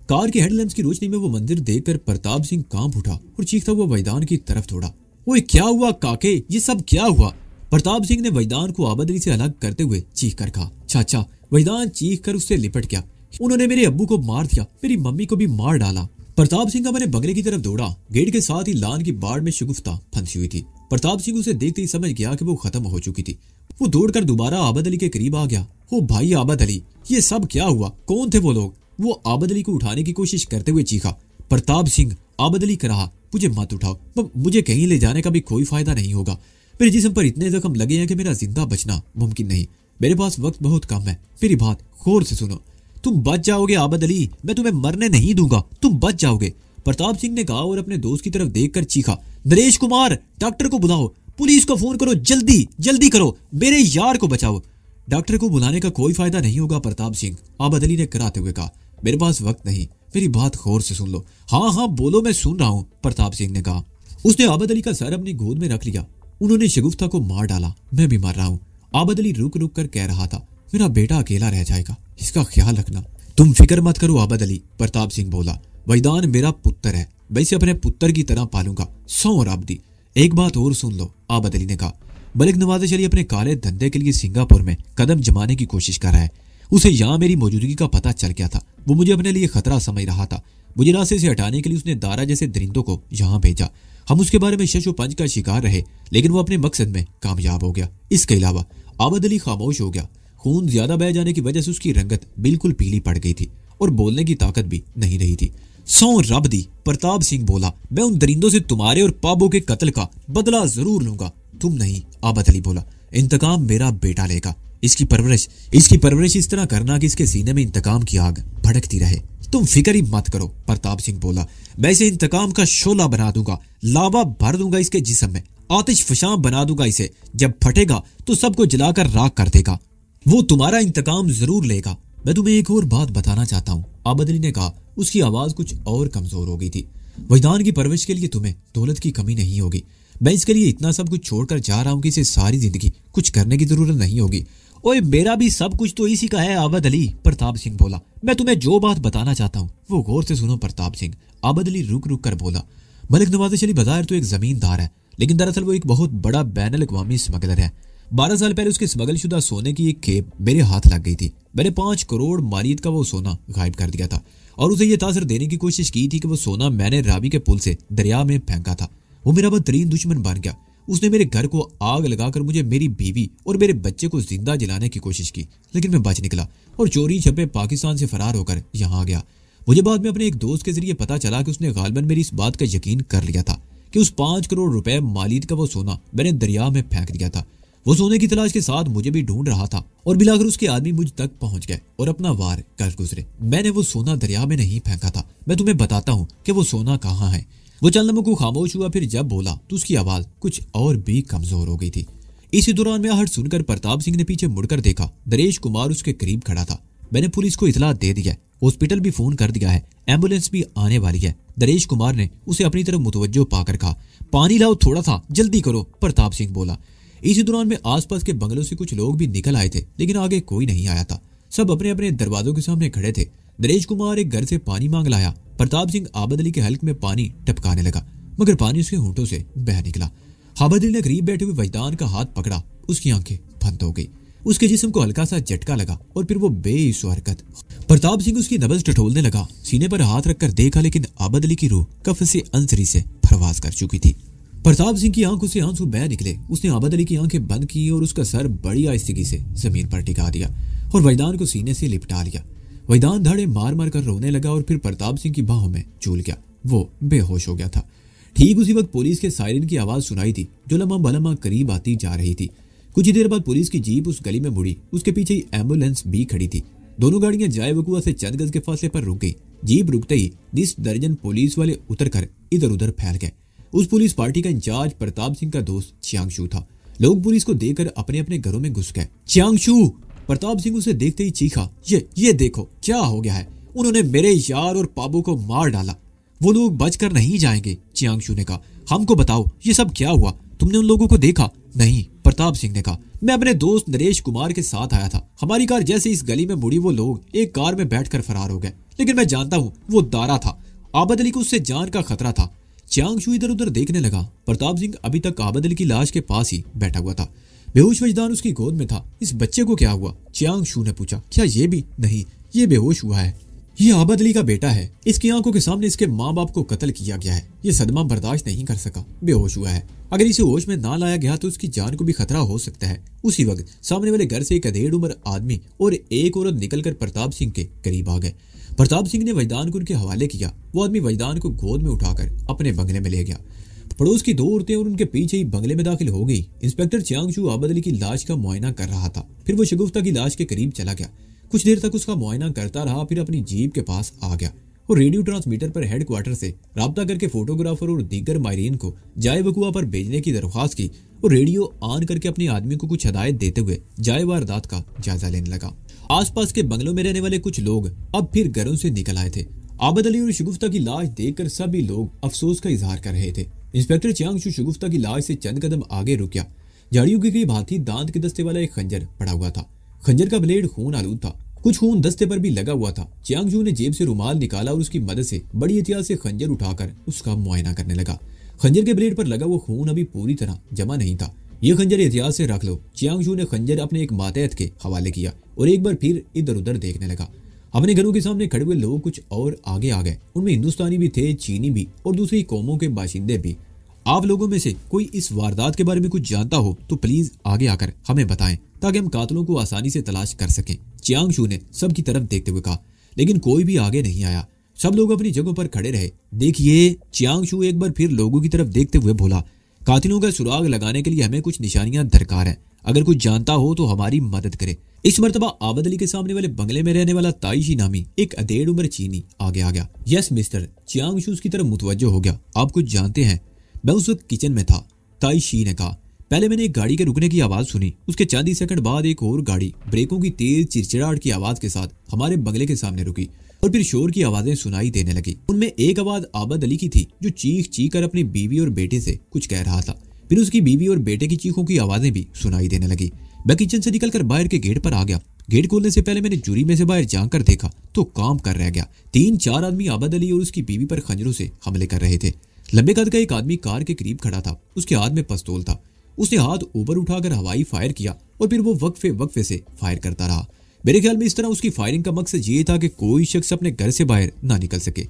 कार के हेडलैम्प्स की रोशनी में वो मंदिर देखकर प्रताप सिंह कांप उठा और चीखता हुआ वहीदान की तरफ दौड़ा। ओए क्या हुआ काके, ये सब क्या हुआ? प्रताप सिंह ने वहीदान को आबद अली से अलग करते हुए चीख कर कहा। चाचा, वहीदान चीख कर उससे लिपट गया। उन्होंने मेरे अब्बू को मार दिया, मेरी मम्मी को भी मार डाला। प्रताप सिंह अपने बंगले की तरफ दौड़ा। गेट के साथ ही लान की बाढ़ में शगुफ्ता फंसी हुई थी। प्रताप सिंह उसे देखते ही समझ गया कि वो खत्म हो चुकी थी। वो दौड़कर दोबारा आबद अली के करीब आ गया। ओ भाई आबद अली, ये सब क्या हुआ? कौन थे वो लोग? वो आबद अली को उठाने की कोशिश करते हुए चीखा। प्रताप सिंह, आबद अली कहा, मुझे मत उठाओ, मुझे कहीं ले जाने का भी कोई फायदा नहीं होगा। मेरे जिस्म पर इतने जख्म लगे हैं कि मेरा जिंदा बचना मुमकिन नहीं। मेरे पास वक्त बहुत कम है। मेरी बात गौर से सुनो। तुम बच जाओगे आबद अली, मैं तुम्हें मरने नहीं दूंगा, तुम बच जाओगे, प्रताप सिंह ने कहा और अपने दोस्त की तरफ देखकर चीखा। नरेश कुमार, डॉक्टर को बुलाओ, पुलिस को फोन करो, जल्दी जल्दी करो, मेरे यार को बचाओ। डॉक्टर को बुलाने का कोई फायदा नहीं होगा प्रताप सिंह, आबद अली ने कराते हुए कहा। मेरे पास वक्त नहीं, मेरी बात गौर से सुन लो। हाँ हाँ बोलो, मैं सुन रहा हूँ, प्रताप सिंह ने कहा। उसने आबद अली का सर अपनी गोद में रख लिया। उन्होंने शगुफ्ता को मार डाला, मैं भी मर रहा हूँ। आबद अली रुक रुक कर कह रहा था, मेरा बेटा अकेला रह जाएगा, इसका ख्याल रखना। तुम फिक्र मत करो आबद अली, प्रताप सिंह बोला। वैदान मेरा पुत्र है, मैं इसे अपने पुत्र की तरह पालूंगा, 100 रब दी। एक बात और सुन लो, आबद अली ने कहा। मलिक नवाज अली अपने काले धंधे के लिए सिंगापुर में कदम जमाने की कोशिश कर रहा है। उसे यहाँ मेरी मौजूदगी का पता चल गया था। वो मुझे अपने लिए खतरा समझ रहा था। मुझे रास्ते से हटाने के लिए उसने दारा जैसे दरिंदों को यहाँ भेजा। हम उसके बारे में शशो पंच का शिकार रहे, लेकिन वो अपने मकसद में कामयाब हो गया। इसके अलावा आबद अली खामोश हो गया। खून ज्यादा बह जाने की वजह से उसकी रंगत बिल्कुल पीली पड़ गई थी और बोलने की ताकत भी नहीं रही थी। 100 रब दी, प्रताप सिंह बोला। मैं उन दरिंदों से तुम्हारे और पाबो के कत्ल का बदला जरूर लूंगा। तुम नहीं, आबद अली बोला। इंतकाम मेरा बेटा लेगा। इसकी परवरिश इस तरह करना कि इसके सीने में इंतकाम की आग भड़कती रहे। तुम फिक्र ही मत करो, प्रताप सिंह बोला। मैं इसे इंतकाम का शोला बना दूंगा, लावा भर दूंगा इसके जिस्म में, आतिश फशां बना दूंगा इसे। जब फटेगा तो सबको जलाकर राख कर देगा। वो तुम्हारा इंतकाम जरूर लेगा। मैं तुम्हें एक और बात बताना चाहता हूँ, आबद अली ने कहा। उसकी आवाज कुछ और कमजोर हो गई थी। वैदान की परवरिश के लिए तुम्हें दौलत की कमी नहीं होगी। मैं इसके लिए इतना सब कुछ छोड़कर जा रहा हूँ कि इसे सारी जिंदगी कुछ करने की जरूरत नहीं होगी। ओए मेरा भी सब कुछ तो इसी का है आबद अली, प्रताप सिंह बोला। मैं तुम्हें जो बात बताना चाहता हूँ वो गौर से सुनो प्रताप सिंह, आबद अली रुक रुक कर बोला। मलिक नवाज अली बज़ाहिर तो एक जमींदार है, लेकिन दरअसल वो एक बहुत बड़ा बैनुल अक़वामी स्मगलर है। 12 साल पहले उसके स्मगलशुदा सोने की एक खेप मेरे हाथ लग गई थी। मैंने 5 करोड़ मालियत का वो सोना गायब कर दिया था और उसे ये तासर देने की कोशिश की थी कि वो सोना मैंने रावी के पुल से दरिया में फेंका था। वो मेरा बदतरीन दुश्मन बन गया। उसने मेरे घर को आग लगाकर मुझे, मेरी बीवी और मेरे बच्चे को जिंदा जलाने की कोशिश की, लेकिन मैं बच निकला और चोरी छपे पाकिस्तान से फरार होकर यहाँ आ गया। मुझे बाद में अपने एक दोस्त के जरिए पता चला कि उसने गालिबन मेरी इस बात का यकीन कर लिया था कि उस 5 करोड़ रुपए मालियत का वो सोना मैंने दरिया में फेंक दिया था। वो सोने की तलाश के साथ मुझे भी ढूंढ रहा था और बिलाकर उसके आदमी मुझ तक पहुंच गए और अपना वार कर गुजरे। मैंने वो सोना दरिया में नहीं फेंका था। मैं तुम्हें बताता हूँ कि वो सोना कहाँ है। वो चंद लम्हों को खामोश हुआ, फिर जब बोला तो उसकी आवाज कुछ और भी कमजोर हो गई थी। इसी दौरान मैं आहट सुनकर प्रताप सिंह ने पीछे मुड़कर देखा। नरेश कुमार उसके करीब खड़ा था। मैंने पुलिस को इतला दे दिया है, हॉस्पिटल भी फोन कर दिया है, एम्बुलेंस भी आने वाली है। नरेश कुमार ने उसे अपनी तरफ मुतवज्जो पाकर कहा। पानी लाओ थोड़ा सा, जल्दी करो, प्रताप सिंह बोला। इसी दौरान में आसपास के बंगलों से कुछ लोग भी निकल आए थे, लेकिन आगे कोई नहीं आया था। सब अपने अपने दरवाजों के सामने खड़े थे। नरेश कुमार एक घर से पानी मांग लाया। प्रताप सिंह आबद अली के हल्क में पानी टपकाने लगा, मगर पानी उसके होंठों से बह निकला। आबद अली ने करीब बैठे हुए वैदान का हाथ पकड़ा। उसकी आंखें बंद हो गई। उसके जिस्म को हल्का सा झटका लगा और फिर वो बेसुध हरकत। प्रताप सिंह उसकी नब्ज टटोलने लगा। सीने पर हाथ रखकर देखा, लेकिन आबद अली की रूह कफ़ अंसरी से परवाज कर चुकी थी। प्रताप सिंह की आंखों से आंसू बह निकले। उसने आबद अली की आंखें बंद की और उसका सर बड़ी आहिस्तेगी से जमीन पर टिका दिया और वैदान को सीने से लिपटा लिया। वैदान धड़े मार मार कर रोने लगा और फिर प्रताप सिंह की बाहों में झूल गया। वो बेहोश हो गया था। ठीक उसी वक्त पुलिस के सायरन की आवाज सुनाई थी, जो लम्हा बलम्हा करीब आती जा रही थी। कुछ ही देर बाद पुलिस की जीप उस गली में मुड़ी। उसके पीछे ही एम्बुलेंस भी खड़ी थी। दोनों गाड़ियां जाए वकुआ से चंद गज के फासले पर रुक गई। जीप रुकते ही 20 दर्जन पुलिस वाले उतरकर इधर उधर फैल गए। उस पुलिस पार्टी का इंचार्ज प्रताप सिंह का दोस्त चियांगशु था। लोग पुलिस को देखकर अपने अपने घरों में घुस गए। चियांगशु! प्रताप सिंह उसे देखते ही चीखा। ये देखो क्या हो गया है। उन्होंने मेरे यार और पाबू को मार डाला। वो लोग बचकर नहीं जाएंगे, चियांगशु ने कहा। हमको बताओ ये सब क्या हुआ? तुमने उन लोगों को देखा? नहीं, प्रताप सिंह ने कहा। मैं अपने दोस्त नरेश कुमार के साथ आया था। हमारी कार जैसे इस गली में मुड़ी, वो लोग एक कार में बैठकर फरार हो गए, लेकिन मैं जानता हूँ वो दारा था। आबद अली को उससे जान का खतरा था। चियांगशु इधर उधर देखने लगा। प्रताप सिंह अभी तक आबद अली की लाश के पास ही बैठा हुआ था। बेहोश वजदान उसकी गोद में था। इस बच्चे को क्या हुआ? चियांगशु ने पूछा। क्या ये भी? नहीं, ये बेहोश हुआ है। ये आबद अली का बेटा है। इसकी आंखों के सामने इसके माँ बाप को कत्ल किया गया है। ये सदमा बर्दाश्त नहीं कर सका, बेहोश हुआ है। अगर इसे होश में ना लाया गया तो उसकी जान को भी खतरा हो सकता है। उसी वक्त सामने वाले घर से एक अधेड़ उम्र आदमी और एक औरत निकलकर प्रताप सिंह के करीब आ गए। प्रताप सिंह ने वजदान को उनके हवाले किया। वो आदमी वजदान को गोद में उठाकर अपने बंगले में ले गया। पड़ोस की 2 औरतें और उनके पीछे ही बंगले में दाखिल हो गई। इंस्पेक्टर चियांगशु आबद अली की लाश का मुआयना कर रहा था। फिर वो शगुफ्ता की लाश के करीब चला गया। कुछ देर तक उसका मुआयना करता रहा, फिर अपनी जीप के पास आ गया और रेडियो ट्रांसमीटर पर हेडक्वार्टर से राब्ता करके फोटोग्राफर और दीगर माहिरीन को जाए वकुआ पर भेजने की दरख्वास्त की और रेडियो ऑन करके अपने आदमी को कुछ हदायत देते हुए जाए वारदात का जायजा लेने लगा। आसपास के बंगलों में रहने वाले कुछ लोग अब फिर घरों से निकल आए थे। आबद अली और शगुफ्ता की लाश देखकर सभी लोग अफसोस का इजहार कर रहे थे। इंस्पेक्टर चियांग शुगुफ्ता की लाश से चंद कदम आगे रुक गया। झाड़ियों के करीब हाथी दांत के दस्ते वाला एक खंजर पड़ा हुआ था। खंजर का ब्लेड खून आलूद था, कुछ खून दस्ते पर भी लगा हुआ था। चियांग ने जेब से रुमाल निकाला और उसकी मदद से बड़ी एहतियात से खंजर उठाकर उसका मुआयना करने लगा। खंजर के ब्लेड पर लगा वो खून अभी पूरी तरह जमा नहीं था। ये खंजर एहतियात से रख लो। चियांग ने खंजर अपने एक मातहत के हवाले किया और एक बार फिर इधर उधर देखने लगा। अपने घरों के सामने खड़े हुए लोग कुछ और आगे आ गए। उनमें हिंदुस्तानी भी थे, चीनी भी और दूसरी कौमों के बाशिंदे भी। आप लोगों में से कोई इस वारदात के बारे में कुछ जानता हो तो प्लीज आगे आकर हमें बताएं ताकि हम कातलों को आसानी से तलाश कर सकें। चियांग ने सबकी तरफ देखते हुए कहा, लेकिन कोई भी आगे नहीं आया। सब लोग अपनी जगहों पर खड़े रहे। देखिए, चियांग एक बार फिर लोगों की तरफ देखते हुए बोला, कातिलों का सुराग लगाने के लिए हमें कुछ निशानियां दरकार है। अगर कुछ जानता हो तो हमारी मदद करे। इस मर्तबा आबद अली के सामने वाले बंगले में रहने वाला ताईशी नामी एक अधेड़ उम्र चीनी आगे आ गया। Yes mister. चियांग उसकी तरफ मुतवज्जो हो गया। आप कुछ जानते हैं? मैं उस वक्त किचन में था, ताईशी ने कहा। पहले मैंने एक गाड़ी के रुकने की आवाज सुनी। उसके चंद ही सेकंड बाद एक और गाड़ी ब्रेकों की तेज चिड़चिड़ाहट की आवाज के साथ हमारे बंगले के सामने रुकी और फिर शोर की आवाजें सुनाई देने लगी। उनमें एक आवाज आबद अली की थी जो चीख चीख कर अपनी बीवी और बेटे से कुछ कह रहा था। फिर उसकी बीवी और बेटे की चीखों की आवाजें भी सुनाई देने लगी। मैं किचन से निकलकर बाहर के गेट पर आ गया। गेट खोलने से पहले मैंने जुरी में से बाहर झांक कर देखा तो काम कर रह गया। 3-4 आदमी आबद अली और उसकी बीवी पर खंजरों से हमले कर रहे थे। लंबे कद का एक आदमी कार के करीब खड़ा था। उसके हाथ में पिस्तौल था। उसने हाथ ऊपर उठाकर हवाई फायर किया और फिर वो वक्फे से फायर करता रहा। मेरे ख्याल में इस तरह उसकी फायरिंग का मकसद ये था कि कोई शख्स अपने घर से बाहर ना निकल सके।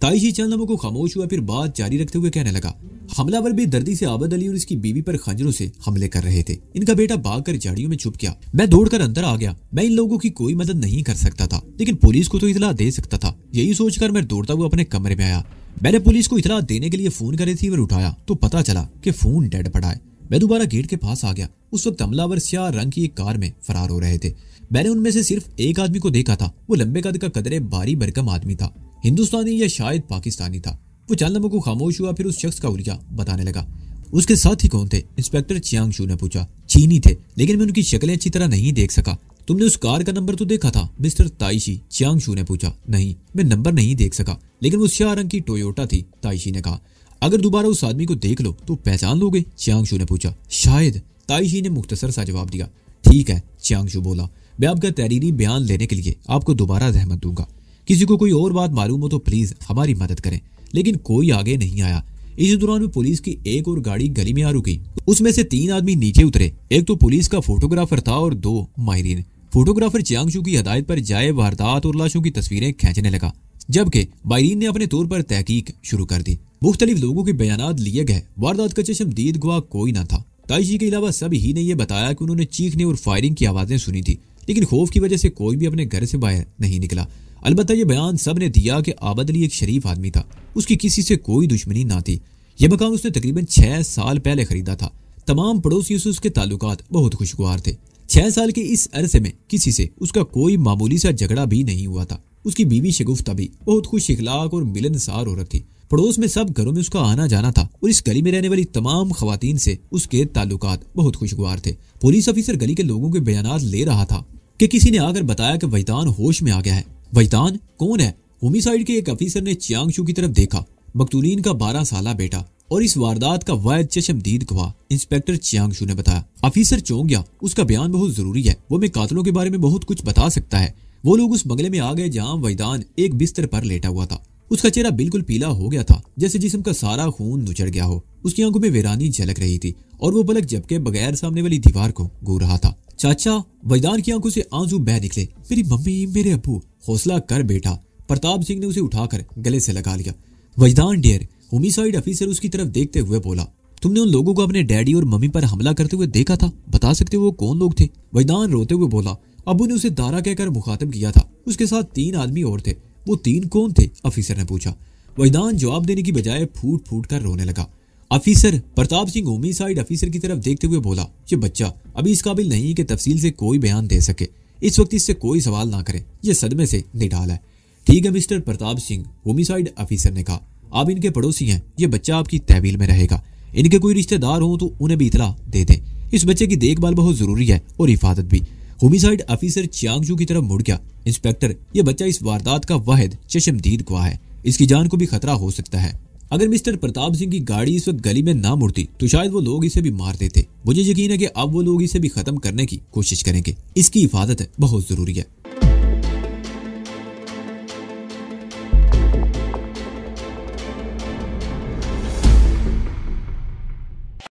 ताईशी चंद लम्हों को खामोश हुआ, फिर बात जारी रखते हुए कहने लगा, हमलावर बेदर्दी से आबद अली और इसकी बीवी पर खंजरों से हमले कर रहे थे। इनका बेटा भागकर झाड़ियों में छुप गया। मैं दौड़कर अंदर आ गया। मैं इन लोगों की कोई मदद नहीं कर सकता था, लेकिन पुलिस को तो इतला दे सकता था। यही सोचकर मैं दौड़ता हुआ अपने कमरे में आया। मैंने पुलिस को इतला देने के लिए फोन का रिसीवर उठाया तो पता चला कि फोन डेड पड़ा है। मैं दोबारा गेट के पास आ गया। उस वक्त हमलावर स्याह रंग की एक कार में फरार हो रहे थे। मैंने उनमें से सिर्फ एक आदमी को देखा था। वो लंबे कद का कदरे भारी भरकम आदमी था, हिंदुस्तानी या शायद पाकिस्तानी था। वो चंद लम्हों को खामोश हुआ, फिर उस शख्स का उलिया बताने लगा। उसके साथी कौन थे? इंस्पेक्टर चियांग ने पूछा। चीनी थे, लेकिन मैं उनकी शक्लें अच्छी तरह नहीं देख सका। तुमने उस कार का नंबर तो देखा था मिस्टर ताईशी? चियांग ने पूछा। नहीं, मैं नंबर नहीं देख सका, लेकिन वो स्याह रंग की टोयोटा थी, ताईशी ने कहा। अगर दोबारा उस आदमी को देख लो तो पहचान लोगे? चियांग ने पूछा। शायद, ताईशी ने मुख्तसर सा जवाब दिया। ठीक है, चियांग बोला, मैं आपका तहरीरी बयान लेने के लिए आपको दोबारा रहमत दूंगा। किसी को कोई और बात मालूम हो तो प्लीज हमारी मदद करें। लेकिन कोई आगे नहीं आया। इस दौरान में पुलिस की एक और गाड़ी गली में आ रुकी। उसमें से 3 आदमी नीचे उतरे। एक तो पुलिस का फोटोग्राफर था और 2 माहिरीन। फोटोग्राफर चियांग की हदायत पर जाए वारदात और लाशों की तस्वीरें खींचने लगा, जबकि माहिरीन ने अपने तौर पर तहकीक शुरू कर दी। मुख्तलिफ लोगों के बयानात लिए गए। वारदात का चश्मदीद गवाह कोई न था। ताईशी के अलावा सब ही ने यह बताया कि उन्होंने चीखने और फायरिंग की आवाजें सुनी थी, लेकिन खौफ की वजह से कोई भी अपने घर से बाहर नहीं निकला। अलबत्ता यह बयान सब ने दिया कि आबद अली एक शरीफ आदमी था। उसकी किसी से कोई दुश्मनी ना थी। यह मकान उसने तकरीबन 6 साल पहले खरीदा था। तमाम पड़ोसियों से उसके ताल्लुकात बहुत खुशगवार थे। 6 साल के इस अरसे में किसी से उसका कोई मामूली सा झगड़ा भी नहीं हुआ था। उसकी बीवी शगुफ्ता भी बहुत खुश इखलाक और मिलनसार औरत थी। पड़ोस में सब घरों में उसका आना जाना था और इस गली में रहने वाली तमाम खवातीन से उसके ताल्लुकात बहुत खुशगवार थे। पुलिस ऑफिसर गली के लोगों के बयानात ले रहा था कि किसी ने आकर बताया कि वहीदान होश में आ गया है। वहीदान कौन है? होमिसाइड के एक अफीसर ने चियांग की तरफ देखा। मकतूलीन का 12 साला बेटा और इस वारदात का वाहिद चश्मदीद गवाह इंस्पेक्टर चियांग ने बताया। अफीसर चौंक गया। उसका बयान बहुत जरूरी है। वो हमें कातलों के बारे में बहुत कुछ बता सकता है। वो लोग उस बंगले में आ गए जहाँ वहीदान एक बिस्तर पर लेटा हुआ था। उसका चेहरा बिल्कुल पीला हो गया था, जैसे जिस्म का सारा खून नुचड़ गया हो। उसकी आंखों में वीरानी झलक रही थी और वो पलक झपके बगैर सामने वाली दीवार को घूर रहा था। चाचा, वहीदान की आंखों से आंसू बह निकले। मेरी मम्मी, मेरे अब्बू। हौसला कर बेटा। प्रताप सिंह ने उसे उठाकर गले से लगा लिया। वहीदान डियर, होमिसाइड अफीसर उसकी तरफ देखते हुए बोला, तुमने उन लोगों को अपने डैडी और मम्मी पर हमला करते हुए देखा था? बता सकते हो वो कौन लोग थे? वहीदान रोते हुए बोला। अब्बू ने उसे दारा कहकर मुखातिब किया था। उसके साथ 3 आदमी और थे। वो 3 कौन थे? अफीसर ने पूछा। वहीदान जवाब देने की बजाय फूट फूट कर रोने लगा। Officer Pratap Singh homicide officer की तरफ देखते हुए बोला, ये बच्चा अभी इस काबिल नहीं कि तफसील से कोई बयान दे सके। इस वक्त इससे कोई सवाल ना करें, यह सदमे से निढाल है। ठीक है mister Pratap Singh, homicide officer ने कहा। आप इनके पड़ोसी हैं। ये बच्चा आपकी तहवील में रहेगा। इनके कोई रिश्तेदार हो तो उन्हें भी इतला दे दें। इस बच्चे की देखभाल बहुत जरूरी है और हिफाजत भी। होमिसाइड अफीसर चियांग की तरफ मुड़ गया। इंस्पेक्टर, यह बच्चा इस वारदात का वाहिद चश्मदीद गवाह है। इसकी जान को भी खतरा हो सकता है। अगर मिस्टर प्रताप सिंह की गाड़ी इस वक्त गली में ना मुड़ती तो शायद वो लोग इसे भी मार देते। मुझे यकीन है कि अब वो लोग इसे भी खत्म करने की कोशिश करेंगे। इसकी हिफाजत बहुत जरूरी है।